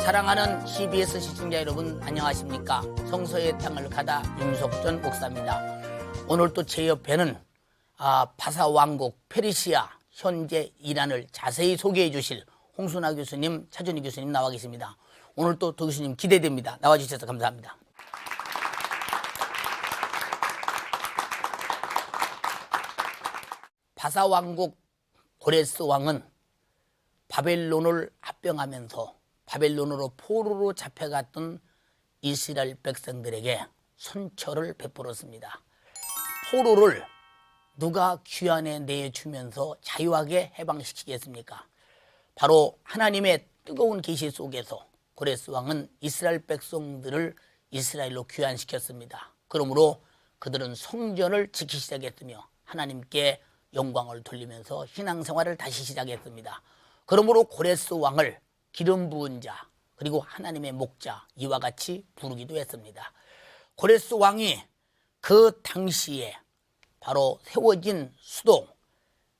사랑하는 CBS 시청자 여러분 안녕하십니까. 성서의 땅을 가다 윤석전 목사입니다. 오늘 또 제 옆에는 바사왕국 페르시아 현재 이란을 자세히 소개해 주실 홍순아 교수님, 차준희 교수님 나와 계십니다. 오늘 또 도 교수님 기대됩니다. 나와주셔서 감사합니다. 바사왕국 고레스 왕은 바벨론을 합병하면서 바벨론으로 포로로 잡혀갔던 이스라엘 백성들에게 선처를 베풀었습니다. 포로를 누가 귀환에 내주면서 자유하게 해방시키겠습니까? 바로 하나님의 뜨거운 계시 속에서 고레스 왕은 이스라엘 백성들을 이스라엘로 귀환시켰습니다. 그러므로 그들은 성전을 지키기 시작했으며 하나님께 영광을 돌리면서 신앙생활을 다시 시작했습니다. 그러므로 고레스 왕을 기름 부은 자 그리고 하나님의 목자 이와 같이 부르기도 했습니다. 고레스 왕이 그 당시에 바로 세워진 수도,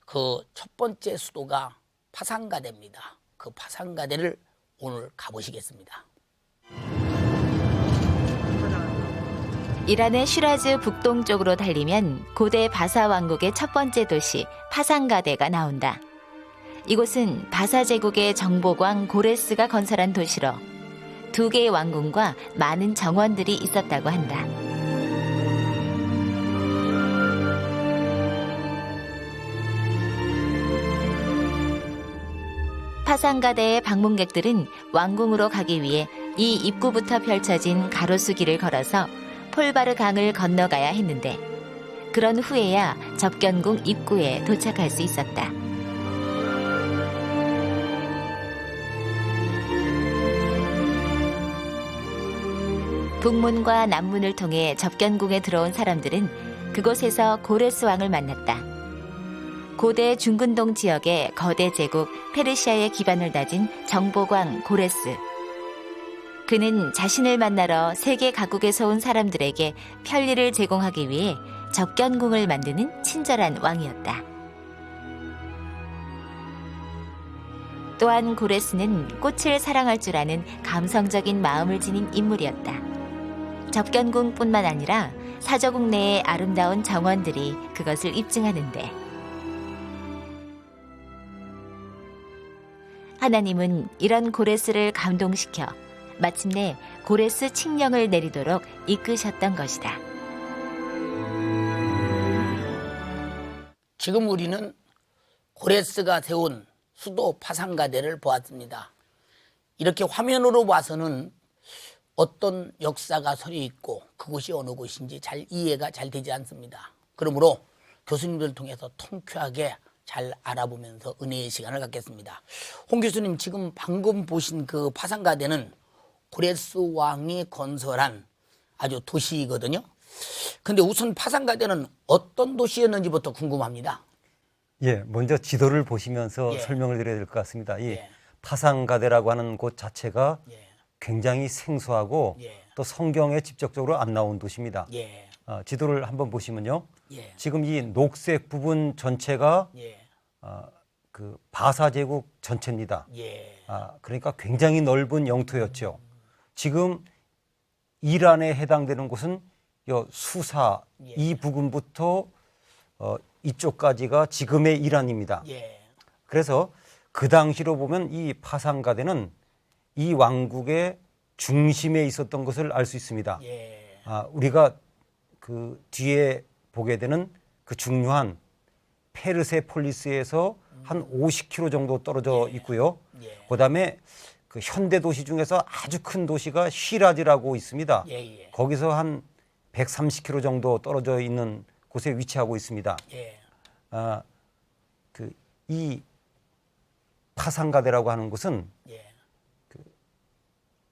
그 첫 번째 수도가 파산가대입니다. 그 파산가대를 오늘 가보시겠습니다. 이란의 시라즈 북동쪽으로 달리면 고대 바사 왕국의 첫 번째 도시 파산가대가 나온다. 이곳은 바사 제국의 정복왕 고레스가 건설한 도시로 두 개의 왕궁과 많은 정원들이 있었다고 한다. 파산가대의 방문객들은 왕궁으로 가기 위해 이 입구부터 펼쳐진 가로수 길을 걸어서 폴바르 강을 건너가야 했는데 그런 후에야 접견궁 입구에 도착할 수 있었다. 북문과 남문을 통해 접견궁에 들어온 사람들은 그곳에서 고레스 왕을 만났다. 고대 중근동 지역의 거대 제국 페르시아의 기반을 다진 정복왕 고레스. 그는 자신을 만나러 세계 각국에서 온 사람들에게 편리를 제공하기 위해 접견궁을 만드는 친절한 왕이었다. 또한 고레스는 꽃을 사랑할 줄 아는 감성적인 마음을 지닌 인물이었다. 접견궁뿐만 아니라 사저궁 내의 아름다운 정원들이 그것을 입증하는데 하나님은 이런 고레스를 감동시켜 마침내 고레스 칙령을 내리도록 이끄셨던 것이다. 지금 우리는 고레스가 세운 수도 파산가대를 보았습니다. 이렇게 화면으로 봐서는 어떤 역사가 서려 있고 그곳이 어느 곳인지 잘 이해가 잘 되지 않습니다. 그러므로 교수님들 통해서 통쾌하게 잘 알아보면서 은혜의 시간을 갖겠습니다. 홍 교수님, 지금 방금 보신 그 파산가대는 고레스 왕이 건설한 아주 도시이거든요. 근데 우선 파산가대는 어떤 도시였는지부터 궁금합니다. 예, 먼저 지도를 보시면서 설명을 드려야 될 것 같습니다. 이 파산가대라고 하는 곳 자체가 굉장히 생소하고 또 성경에 직접적으로 안 나온 도시입니다. 지도를 한번 보시면요. 지금 이 녹색 부분 전체가 그 바사 제국 전체입니다. 그러니까 굉장히 넓은 영토였죠. 지금 이란에 해당되는 곳은 수사 이 부근부터 이쪽까지가 지금의 이란입니다. 그래서 그 당시로 보면 이 파산가대는 이 왕국의 중심에 있었던 것을 알 수 있습니다. 우리가 그 뒤에 보게 되는 그 중요한 페르세폴리스에서 한 50km 정도 떨어져 있고요. 그다음에 그 현대 도시 중에서 아주 큰 도시가 시라즈라고 있습니다. 거기서 한 130km 정도 떨어져 있는 곳에 위치하고 있습니다. 이 파산가대라고 하는 곳은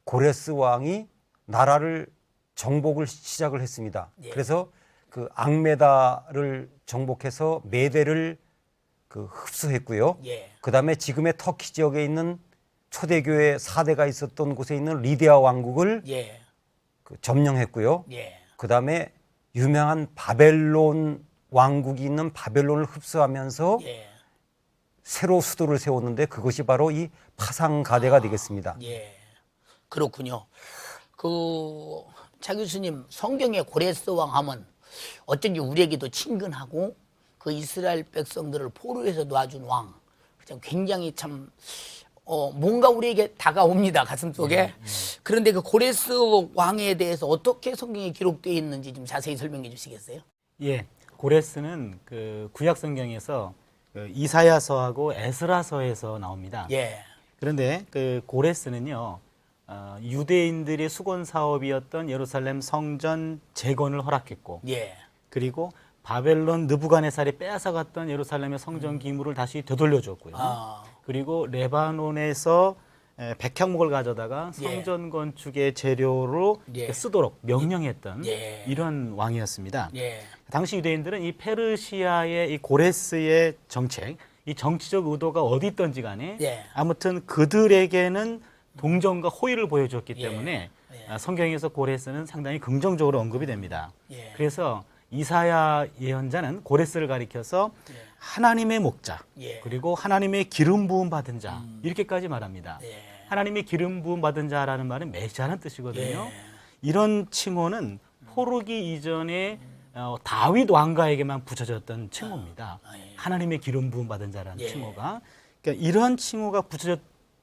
고레스 왕이 나라를 정복을 시작을 했습니다. 그래서 그 앙메다를 정복해서 메대를 그 흡수했고요. 그다음에 지금의 터키 지역에 있는 초대교회 4대가 있었던 곳에 있는 리디아 왕국을 그 점령했고요. 그다음에 유명한 바벨론 왕국이 있는 바벨론을 흡수하면서 새로 수도를 세웠는데 그것이 바로 이 파산가대가 되겠습니다. 그렇군요. 차 교수님, 성경의 고레스 왕 하면 어쩐지 우리에게도 친근하고 그 이스라엘 백성들을 포로에서 놔준 왕, 굉장히 참 뭔가 우리에게 다가옵니다, 가슴속에. 그런데 그 고레스 왕에 대해서 어떻게 성경에 기록되어 있는지 좀 자세히 설명해 주시겠어요? 예, 고레스는 그 구약 성경에서 그 이사야서하고 에스라서에서 나옵니다. 예. 그런데 그 고레스는요, 유대인들의 수건 사업이었던 예루살렘 성전 재건을 허락했고, 예. 그리고 바벨론 느부갓네살이 빼앗아갔던 예루살렘의 성전 기물을 다시 되돌려줬고요. 그리고 레바논에서 백향목을 가져다가 성전 건축의 재료로 예. 쓰도록 명령했던 예. 이런 왕이었습니다. 예. 당시 유대인들은 이 페르시아의 이 고레스의 정책, 이 정치적 의도가 어디 있던지 간에 예. 아무튼 그들에게는 동정과 호의를 보여줬기 예. 때문에 예. 성경에서 고레스는 상당히 긍정적으로 언급이 됩니다. 예. 그래서 이사야 예언자는 고레스를 가리켜서 예. 하나님의 목자, 예. 그리고 하나님의 기름 부음 받은 자, 이렇게까지 말합니다. 예. 하나님의 기름 부음 받은 자라는 말은 메시아라는 뜻이거든요. 예. 이런 칭호는 포르기 이전에 다윗 왕가에게만 붙여졌던 칭호입니다. 예. 하나님의 기름 부음 받은 자라는 예. 칭호가. 그러니까 이런 칭호가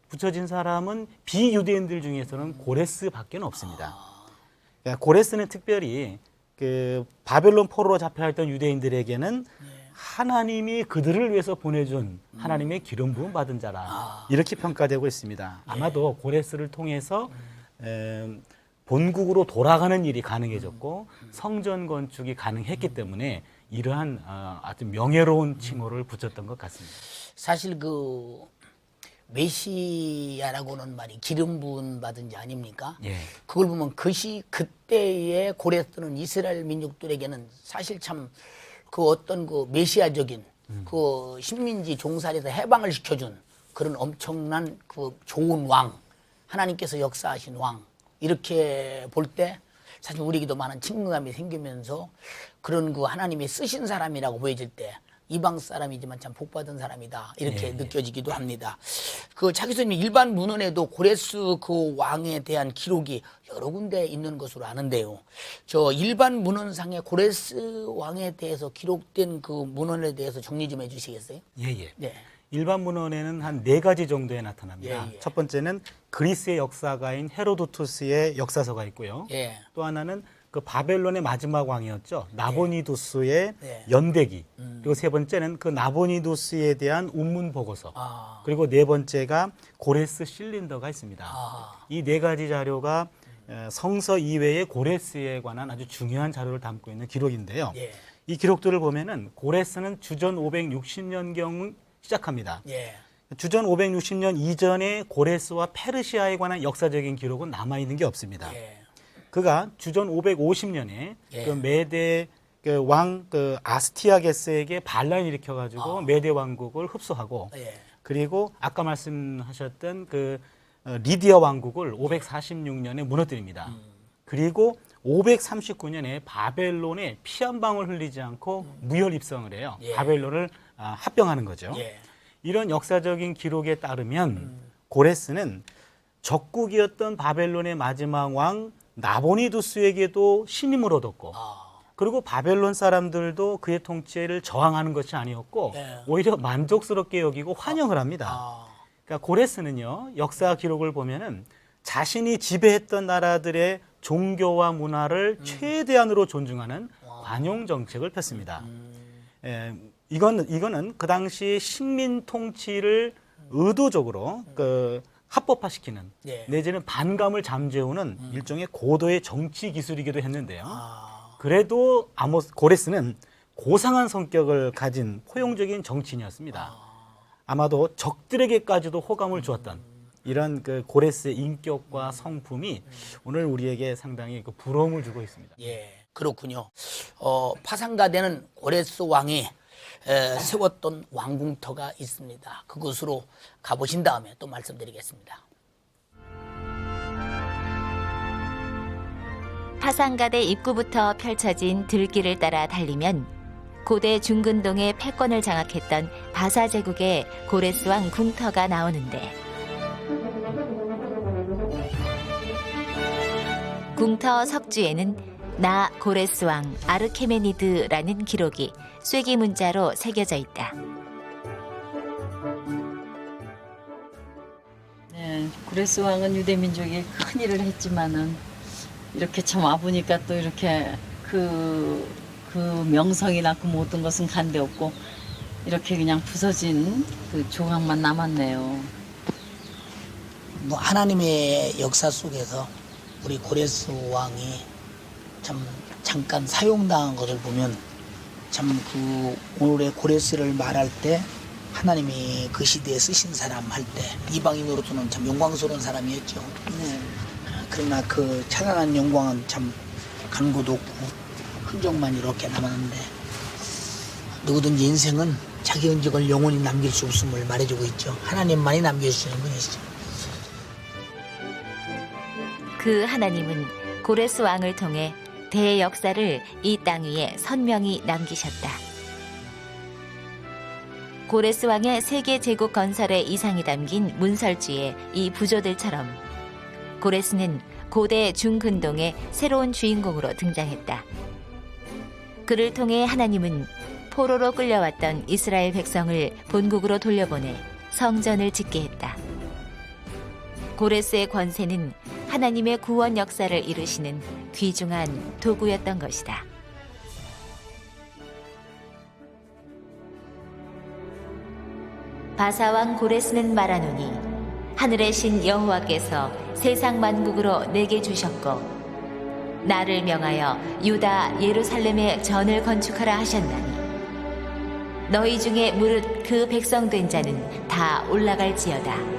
붙여진 사람은 비유대인들 중에서는 고레스밖에 없습니다. 그러니까 고레스는 특별히 그 바벨론 포로로 잡혀있던 유대인들에게는 하나님이 그들을 위해서 보내준 하나님의 기름 부음 받은 자라, 이렇게 평가되고 있습니다. 아마도 고레스를 통해서 본국으로 돌아가는 일이 가능해졌고 성전 건축이 가능했기 때문에 이러한 아주 명예로운 칭호를 붙였던 것 같습니다. 사실 그 메시아라고는 말이 기름 부음 받은 자 아닙니까? 예. 그걸 보면 그때의 고레스는 이스라엘 민족들에게는 사실 참 그 어떤 그 메시아적인 그 식민지 종살이에서 해방을 시켜준 그런 엄청난 그 좋은 왕, 하나님께서 역사하신 왕, 이렇게 볼 때 사실 우리에게도 많은 친근감이 생기면서 그런 그 하나님이 쓰신 사람이라고 보여질 때 이방 사람이지만 참 복받은 사람이다, 이렇게 느껴지기도 합니다. 그 차 교수님, 일반 문헌에도 고레스 그 왕에 대한 기록이 여러 군데 있는 것으로 아는데요. 저 일반 문헌상에 고레스 왕에 대해서 기록된 그 문헌에 대해서 정리 좀 해주시겠어요? 예. 네. 일반 문헌에는 한 4가지 정도에 나타납니다. 예. 첫 번째는 그리스의 역사가인 헤로도투스의 역사서가 있고요. 예. 또 하나는 그 바벨론의 마지막 왕이었죠. 나보니두스의 예. 연대기. 그리고 세 번째는 그 나보니두스에 대한 운문 보고서. 아. 그리고 네 번째가 고레스 실린더가 있습니다. 아. 이 4가지 자료가 성서 이외의 고레스에 관한 아주 중요한 자료를 담고 있는 기록인데요. 예. 이 기록들을 보면은 고레스는 주전 560년경 시작합니다. 예. 주전 560년 이전에 고레스와 페르시아에 관한 역사적인 기록은 남아있는 게 없습니다. 예. 그가 주전 550년에 예. 그 메대 그 왕 그 아스티아게스에게 반란을 일으켜가지고 메대 왕국을 흡수하고, 예. 그리고 아까 말씀하셨던 그 리디아 왕국을 546년에 무너뜨립니다. 그리고 539년에 바벨론에 피 한 방울 흘리지 않고 무혈 입성을 해요. 예. 바벨론을 합병하는 거죠. 예. 이런 역사적인 기록에 따르면 고레스는 적국이었던 바벨론의 마지막 왕 나보니두스에게도 신임을 얻었고, 그리고 바벨론 사람들도 그의 통치를 저항하는 것이 아니었고 네. 오히려 만족스럽게 여기고 환영을 합니다. 그러니까 고레스는요, 역사 기록을 보면은 자신이 지배했던 나라들의 종교와 문화를 최대한으로 존중하는 관용 정책을 폈습니다. 이거는 그 당시 식민 통치를 의도적으로 그 합법화시키는, 예. 내지는 반감을 잠재우는 일종의 고도의 정치 기술이기도 했는데요. 아. 그래도 고레스는 고상한 성격을 가진 포용적인 정치인이었습니다. 아마도 적들에게까지도 호감을 주었던 이런 그 고레스의 인격과 성품이 오늘 우리에게 상당히 그 부러움을 주고 있습니다. 예, 그렇군요. 파상가되는 고레스 왕이 세웠던 왕궁터가 있습니다. 그곳으로 가보신 다음에 또 말씀드리겠습니다. 파상가대 입구부터 펼쳐진 들길을 따라 달리면 고대 중근동의 패권을 장악했던 바사 제국의 고레스 왕 궁터가 나오는데, 궁터 석주에는 나 고레스 왕 아르케메니드라는 기록이 쐐기 문자로 새겨져 있다. 네, 고레스 왕은 유대 민족이 큰 일을 했지만은 이렇게 참 와보니까 또 이렇게 그 명성이나 그 모든 것은 간데없고 이렇게 그냥 부서진 그 조각만 남았네요. 뭐 하나님의 역사 속에서 우리 고레스 왕이 참 잠깐 사용당한 것을 보면 참 그 오늘의 고레스를 말할 때 하나님이 그 시대에 쓰신 사람 할 때 이방인으로서는 참 영광스러운 사람이었죠. 네. 그러나 그 찬란한 영광은 참 간고도 없고 흔적만 이렇게 남았는데 누구든지 인생은 자기 흔적을 영원히 남길 수 없음을 말해주고 있죠. 하나님만이 남겨주시는 분이시죠. 그 하나님은 고레스 왕을 통해 대역사를 이 땅 위에 선명히 남기셨다. 고레스 왕의 세계 제국 건설의 이상이 담긴 문설주의 이 부조들처럼 고레스는 고대 중근동의 새로운 주인공으로 등장했다. 그를 통해 하나님은 포로로 끌려왔던 이스라엘 백성을 본국으로 돌려보내 성전을 짓게 했다. 고레스의 권세는 하나님의 구원 역사를 이루시는 귀중한 도구였던 것이다. 바사왕 고레스는 말하노니 하늘의 신 여호와께서 세상 만국으로 내게 주셨고 나를 명하여 유다 예루살렘에 전을 건축하라 하셨나니 너희 중에 무릇 그 백성된 자는 다 올라갈지어다.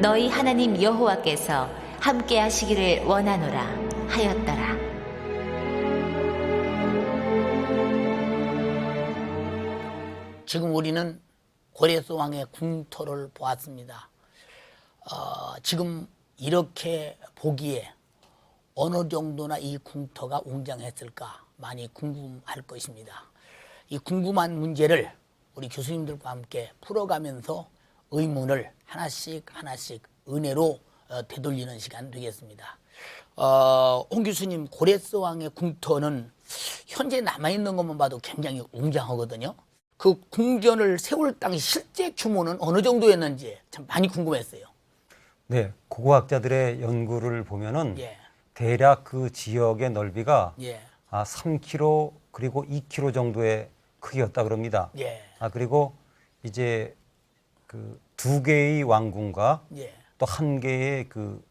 너희 하나님 여호와께서 함께 하시기를 원하노라 하였더라. 지금 우리는 고레스 왕의 궁터를 보았습니다. 지금 이렇게 보기에 어느 정도나 이 궁터가 웅장했을까 많이 궁금할 것입니다. 이 궁금한 문제를 우리 교수님들과 함께 풀어가면서 의문을 하나씩 은혜로 되돌리는 시간 되겠습니다. 홍 교수님, 고레스 왕의 궁터는 현재 남아있는 것만 봐도 굉장히 웅장하거든요. 그 궁전을 세울 당시 실제 규모는 어느 정도였는지 참 많이 궁금했어요. 네, 고고학자들의 연구를 보면은 예. 대략 그 지역의 넓이가 예. 3km 그리고 2km 정도의 크기였다 그럽니다. 예. 그리고 이제 그 두 개의 왕궁과 예. 또 한 개의 그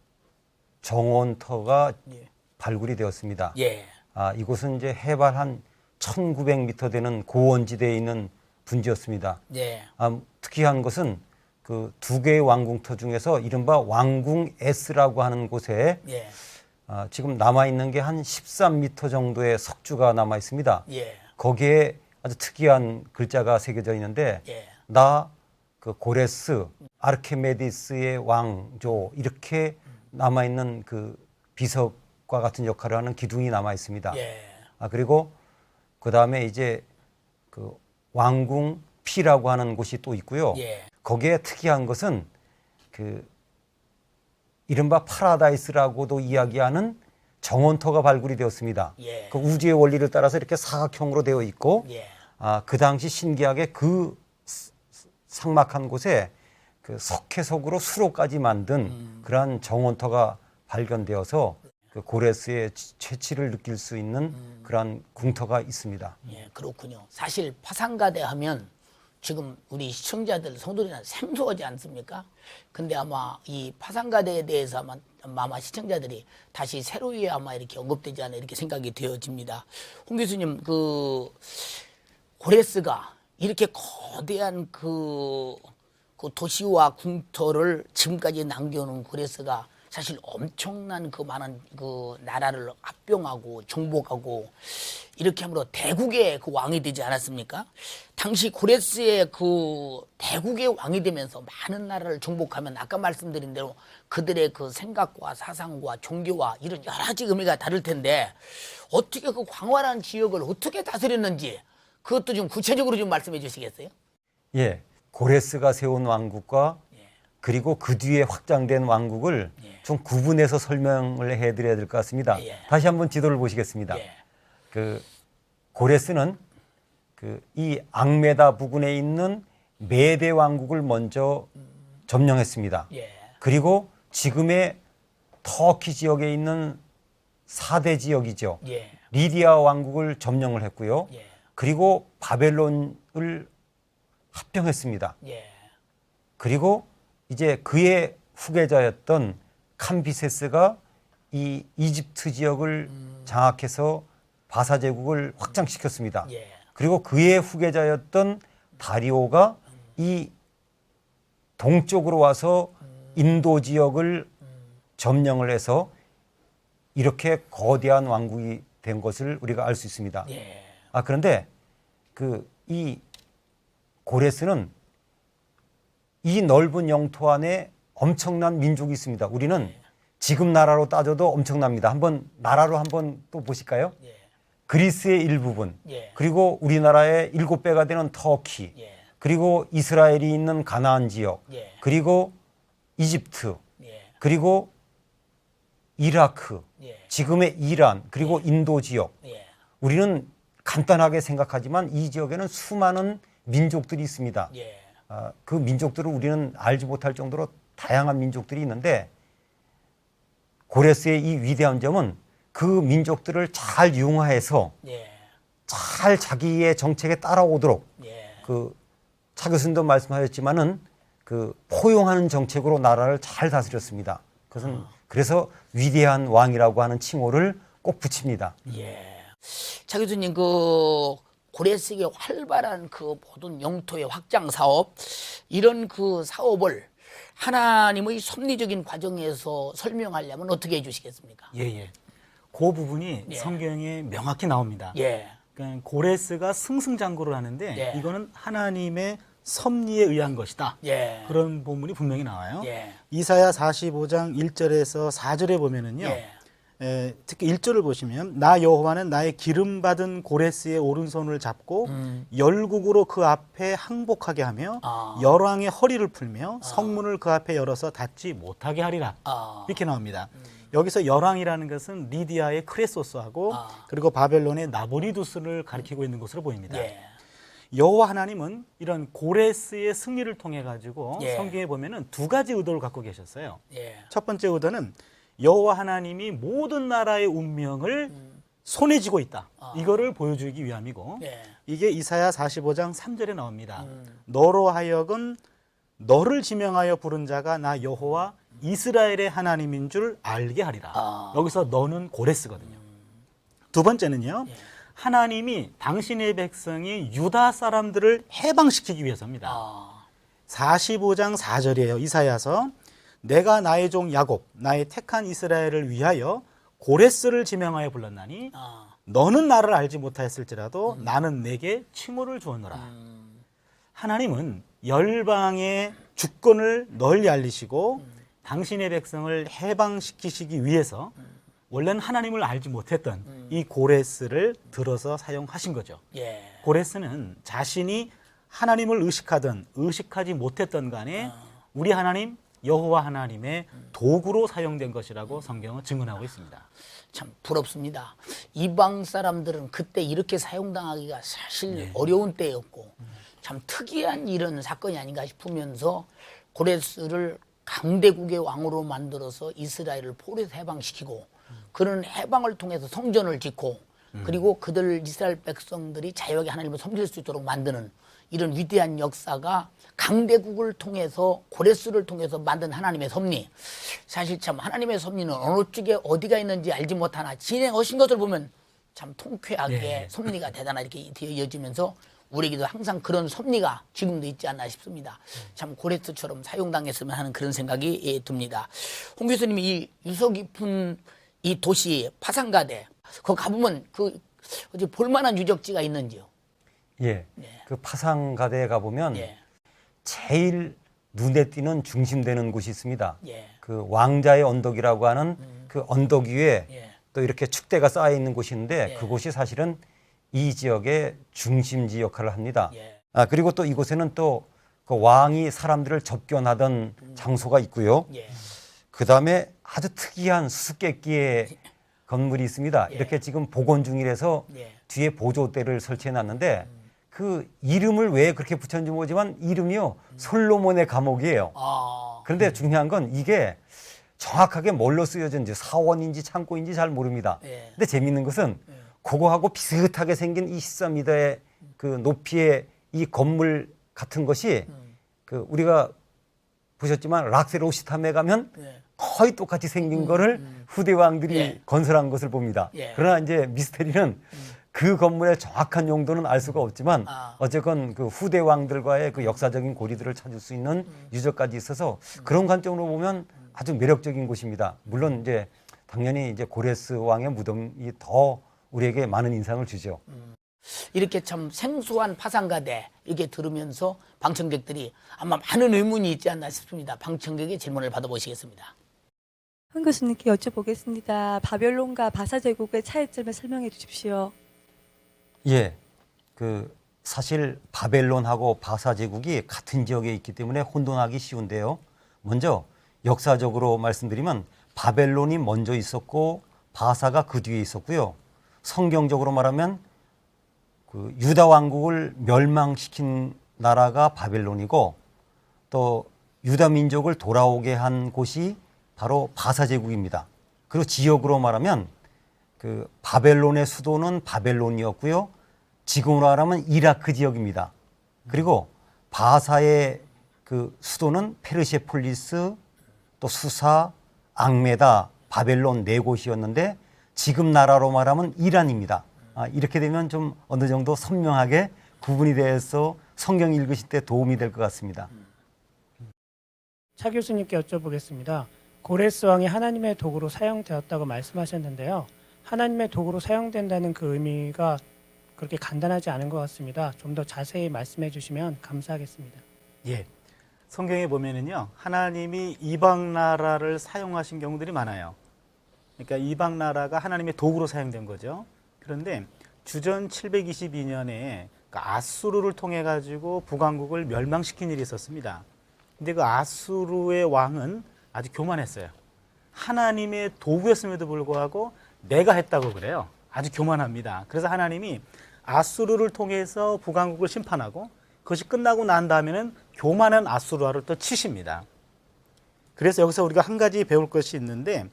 정원터가 예. 발굴이 되었습니다. 예. 이곳은 이제 해발 한 1900m 되는 고원지대에 있는 분지였습니다. 예. 특이한 것은 그 두 개의 왕궁터 중에서 이른바 왕궁 S라고 하는 곳에 예. 지금 남아있는 게 한 13m 정도의 석주가 남아 있습니다. 예. 거기에 아주 특이한 글자가 새겨져 있는데 예. 나 그 고레스 아르케메디스의 왕조 이렇게 남아있는 그 비석과 같은 역할을 하는 기둥이 남아 있습니다. 예. 그리고 그 다음에 이제 그 왕궁 P라고 하는 곳이 또 있고요. 예. 거기에 특이한 것은 그 이른바 파라다이스라고도 이야기하는 정원터가 발굴이 되었습니다. 예. 그 우주의 원리를 따라서 이렇게 사각형으로 되어 있고, 예. 그 당시 신기하게 그 삭막한 곳에 그 석회석으로 수로까지 만든 그러한 정원터가 발견되어서 그 고레스의 최치를 느낄 수 있는 그러한 궁터가 있습니다. 예, 그렇군요. 사실 파산가대 하면 지금 우리 시청자들 성도들이나 생소하지 않습니까? 근데 아마 이 파산가대에 대해서 아마 시청자들이 다시 새로이 아마 이렇게 언급되지 않아 이렇게 생각이 되어집니다. 홍 교수님, 그 고레스가 이렇게 거대한 그 도시와 궁터를 지금까지 남겨놓은 고레스가 사실 엄청난 그 많은 그 나라를 합병하고 정복하고 이렇게 함으로 대국의 그 왕이 되지 않았습니까? 당시 고레스의 그 대국의 왕이 되면서 많은 나라를 정복하면 아까 말씀드린 대로 그들의 그 생각과 사상과 종교와 이런 여러 가지 의미가 다를 텐데 어떻게 그 광활한 지역을 어떻게 다스렸는지 그것도 좀 구체적으로 좀 말씀해 주시겠어요? 예, 고레스가 세운 왕국과 그리고 그 뒤에 확장된 왕국을 예. 좀 구분해서 설명을 해드려야 될 것 같습니다. 예. 다시 한번 지도를 보시겠습니다. 예. 그 고레스는 그 이 앙메다 부근에 있는 메데 왕국을 먼저 점령했습니다. 예. 그리고 지금의 터키 지역에 있는 4대 지역이죠. 예. 리디아 왕국을 점령을 했고요. 예. 그리고 바벨론을 합병했습니다. 예. 그리고 이제 그의 후계자였던 캄비세스가 이 이집트 지역을 장악해서 바사 제국을 확장시켰습니다. 예. 그리고 그의 후계자였던 다리오가 이 동쪽으로 와서 인도 지역을 점령을 해서 이렇게 거대한 왕국이 된 것을 우리가 알 수 있습니다. 예. 그런데 그 이 고레스는 이 넓은 영토 안에 엄청난 민족이 있습니다. 우리는 지금 나라로 따져도 엄청납니다. 한번 나라로 한번 또 보실까요? 예. 그리스의 일부분, 예. 그리고 우리나라의 7배가 되는 터키, 예. 그리고 이스라엘이 있는 가나안 지역, 예. 그리고 이집트, 예. 그리고 이라크, 예. 지금의 이란, 그리고 인도 지역. 예. 우리는 간단하게 생각하지만 이 지역에는 수많은 민족들이 있습니다. 예. 그 민족들을 우리는 알지 못할 정도로 다양한 민족들이 있는데 고레스의 이 위대한 점은 그 민족들을 잘 융화해서 예. 잘 자기의 정책에 따라오도록 예. 그 차 교수님도 말씀하셨지만은 그 포용하는 정책으로 나라를 잘 다스렸습니다. 그것은 그래서 위대한 왕이라고 하는 칭호를 꼭 붙입니다. 예. 차 교수님, 그 고레스의 활발한 그 모든 영토의 확장 사업, 이런 그 사업을 하나님의 섭리적인 과정에서 설명하려면 어떻게 해주시겠습니까? 예. 그 부분이 예. 성경에 명확히 나옵니다. 예. 그러니까 고레스가 승승장구를 하는데 예. 이거는 하나님의 섭리에 의한 것이다. 예. 그런 본문이 분명히 나와요. 예. 이사야 45장 1절에서 4절에 보면은요. 예. 특히 1절을 보시면 나 여호와는 나의 기름 받은 고레스의 오른손을 잡고 열국으로 그 앞에 항복하게 하며 열왕의 허리를 풀며 성문을 그 앞에 열어서 닫지 못하게 하리라. 이렇게 나옵니다. 여기서 열왕이라는 것은 리디아의 크레소스하고 그리고 바벨론의 나보리두스를 가리키고 있는 것으로 보입니다. 예. 여호와 하나님은 이런 고레스의 승리를 통해 가지고 예. 성경에 보면은 두 가지 의도를 갖고 계셨어요. 예. 첫 번째 의도는 여호와 하나님이 모든 나라의 운명을 손에 쥐고 있다. 이거를 보여주기 위함이고 예. 이게 이사야 45장 3절에 나옵니다. 너로 하여금 너를 지명하여 부른 자가 나 여호와 이스라엘의 하나님인 줄 알게 하리라. 여기서 너는 고레스거든요. 두 번째는요. 하나님이 당신의 백성이 유다 사람들을 해방시키기 위해서입니다. 45장 4절이에요. 이사야서 내가 나의 종 야곱 나의 택한 이스라엘을 위하여 고레스를 지명하여 불렀나니 너는 나를 알지 못하였을지라도 나는 내게 칭호를 주었노라. 하나님은 열방의 주권을 널리 알리시고 당신의 백성을 해방시키시기 위해서 원래는 하나님을 알지 못했던 이 고레스를 들어서 사용하신 거죠. 예. 고레스는 자신이 하나님을 의식하든 의식하지 못했던 간에 우리 하나님 여호와 하나님의 도구로 사용된 것이라고 성경은 증언하고 있습니다. 참 부럽습니다. 이방 사람들은 그때 이렇게 사용당하기가 사실 어려운 때였고 참 특이한 이런 사건이 아닌가 싶으면서 고레스를 강대국의 왕으로 만들어서 이스라엘을 포로에서 해방시키고 그런 해방을 통해서 성전을 짓고 그리고 그들 이스라엘 백성들이 자유하게 하나님을 섬길 수 있도록 만드는 이런 위대한 역사가 강대국을 통해서 고레스를 통해서 만든 하나님의 섭리. 사실 참 하나님의 섭리는 어느 쪽에 어디가 있는지 알지 못하나 진행하신 것을 보면 참 통쾌하게 섭리가 대단하게 이렇게 이어지면서 우리에게도 항상 그런 섭리가 지금도 있지 않나 싶습니다. 참 고레스처럼 사용당했으면 하는 그런 생각이 듭니다. 홍 교수님이 이 유서 깊은 이 도시 파산가대 거기 가보면 그 어디 볼만한 유적지가 있는지요? 예. 그 파상가대에 가보면 예. 제일 눈에 띄는 중심되는 곳이 있습니다. 예. 그 왕자의 언덕이라고 하는 그 언덕 위에 예. 또 이렇게 축대가 쌓여 있는 곳인데 예. 그곳이 사실은 이 지역의 중심지 역할을 합니다. 예. 그리고 또 이곳에는 또 그 왕이 사람들을 접견하던 장소가 있고요. 예. 그다음에 아주 특이한 수수께끼의 건물이 있습니다. 예. 이렇게 지금 복원 중이라서 예. 뒤에 보조대를 설치해 놨는데 그 이름을 왜 그렇게 붙였는지 모르지만 이름이요. 솔로몬의 감옥이에요. 아. 그런데 중요한 건 이게 정확하게 뭘로 쓰여졌는지 사원인지 창고인지 잘 모릅니다. 예. 근데 재밌는 것은 그거하고 비슷하게 생긴 24m의 그 높이의 이 건물 같은 것이 그 우리가 보셨지만 락세로시탐에 가면 예. 거의 똑같이 생긴 거를 후대 왕들이 예. 건설한 것을 봅니다. 예. 그러나 이제 미스테리는 그 건물의 정확한 용도는 알 수가 없지만 아. 어쨌건 그 후대 왕들과의 그 역사적인 고리들을 찾을 수 있는 유적까지 있어서 그런 관점으로 보면 아주 매력적인 곳입니다. 물론 이제 당연히 이제 고레스 왕의 무덤이 더 우리에게 많은 인상을 주죠. 이렇게 참 생소한 파상가대 이렇게 들으면서 방청객들이 아마 많은 의문이 있지 않나 싶습니다. 방청객의 질문을 받아보시겠습니다. 황 교수님께 여쭤보겠습니다. 바벨론과 바사 제국의 차이점을 설명해 주십시오. 예, 그 사실 바벨론하고 바사 제국이 같은 지역에 있기 때문에 혼돈하기 쉬운데요. 먼저 역사적으로 말씀드리면 바벨론이 먼저 있었고 바사가 그 뒤에 있었고요. 성경적으로 말하면 그 유다 왕국을 멸망시킨 나라가 바벨론이고 또 유다 민족을 돌아오게 한 곳이 바로 바사 제국입니다. 그리고 지역으로 말하면 그 바벨론의 수도는 바벨론이었고요. 지금으로 말하면 이라크 지역입니다. 그리고 바사의 그 수도는 페르세폴리스, 또 수사, 앙메다, 바벨론 네 곳이었는데 지금 나라로 말하면 이란입니다. 이렇게 되면 좀 어느 정도 선명하게 구분이 돼서 성경 읽으실 때 도움이 될 것 같습니다. 차 교수님께 여쭤보겠습니다. 고레스 왕이 하나님의 도구로 사용되었다고 말씀하셨는데요. 하나님의 도구로 사용된다는 그 의미가 그렇게 간단하지 않은 것 같습니다. 좀 더 자세히 말씀해 주시면 감사하겠습니다. 예. 성경에 보면은요, 하나님이 이방 나라를 사용하신 경우들이 많아요. 그러니까 이방 나라가 하나님의 도구로 사용된 거죠. 그런데 주전 722년에 아수르를 통해 가지고 북왕국을 멸망시킨 일이 있었습니다. 근데 그 아수르의 왕은 아주 교만했어요. 하나님의 도구였음에도 불구하고 내가 했다고 그래요. 아주 교만합니다. 그래서 하나님이 아수르를 통해서 북왕국을 심판하고 그것이 끝나고 난 다음에는 교만한 아수르와를 또 치십니다. 그래서 여기서 우리가 한 가지 배울 것이 있는데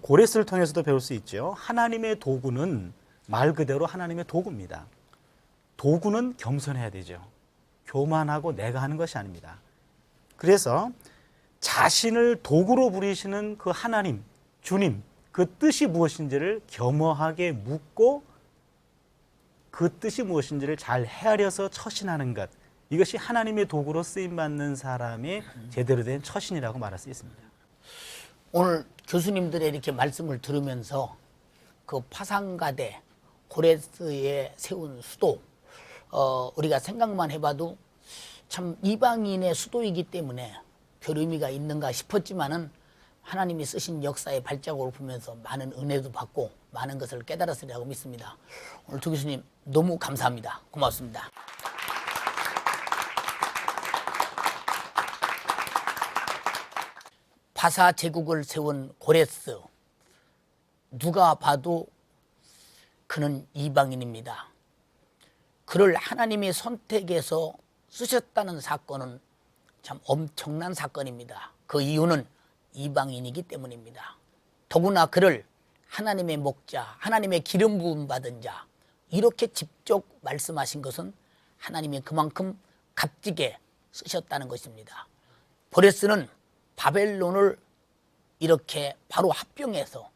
고레스를 통해서도 배울 수 있죠. 하나님의 도구는 말 그대로 하나님의 도구입니다. 도구는 겸손해야 되죠. 교만하고 내가 하는 것이 아닙니다. 그래서 자신을 도구로 부리시는 그 하나님, 주님, 그 뜻이 무엇인지를 겸허하게 묻고 그 뜻이 무엇인지를 잘 헤아려서 처신하는 것, 이것이 하나님의 도구로 쓰임받는 사람의 제대로 된 처신이라고 말할 수 있습니다. 오늘 교수님들의 이렇게 말씀을 들으면서 그 파상가대 고레스에 세운 수도 우리가 생각만 해봐도 참 이방인의 수도이기 때문에 별 의미가 있는가 싶었지만은 하나님이 쓰신 역사의 발자국을 보면서 많은 은혜도 받고 많은 것을 깨달았으리라고 믿습니다. 오늘 두 교수님 너무 감사합니다. 고맙습니다. 바사 제국을 세운 고레스, 누가 봐도 그는 이방인입니다. 그를 하나님이 선택해서 쓰셨다는 사건은 참 엄청난 사건입니다. 그 이유는 이방인이기 때문입니다. 더구나 그를 하나님의 목자, 하나님의 기름 부음 받은 자, 이렇게 직접 말씀하신 것은 하나님이 그만큼 값지게 쓰셨다는 것입니다. 고레스는 바벨론을 이렇게 바로 합병해서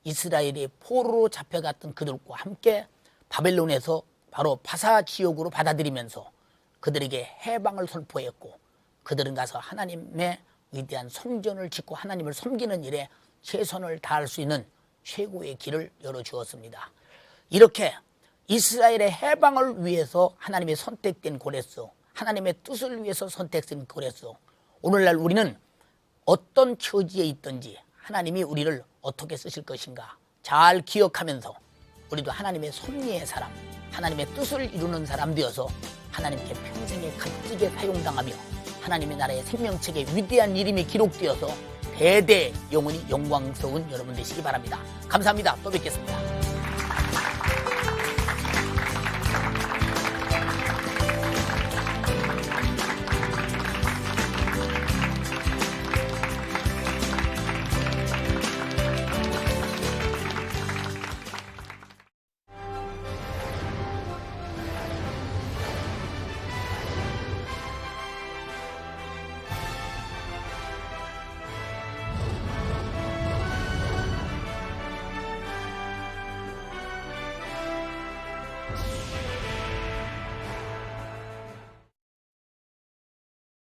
이스라엘이 포로로 잡혀갔던 그들과 함께 바벨론에서 바로 바사 지역으로 받아들이면서 그들에게 해방을 선포했고 그들은 가서 하나님의 위대한 성전을 짓고 하나님을 섬기는 일에 최선을 다할 수 있는 최고의 길을 열어주었습니다. 이렇게 이스라엘의 해방을 위해서 하나님의 선택된 고레스, 하나님의 뜻을 위해서 선택된 고레스, 오늘날 우리는 어떤 처지에 있든지 하나님이 우리를 어떻게 쓰실 것인가 잘 기억하면서 우리도 하나님의 섭리의 사람, 하나님의 뜻을 이루는 사람 되어서 하나님께 평생에 값지게 사용당하며 하나님의 나라의 생명책에 위대한 이름이 기록되어서 대대 영원히 영광스러운 여러분 되시기 바랍니다. 감사합니다. 또 뵙겠습니다.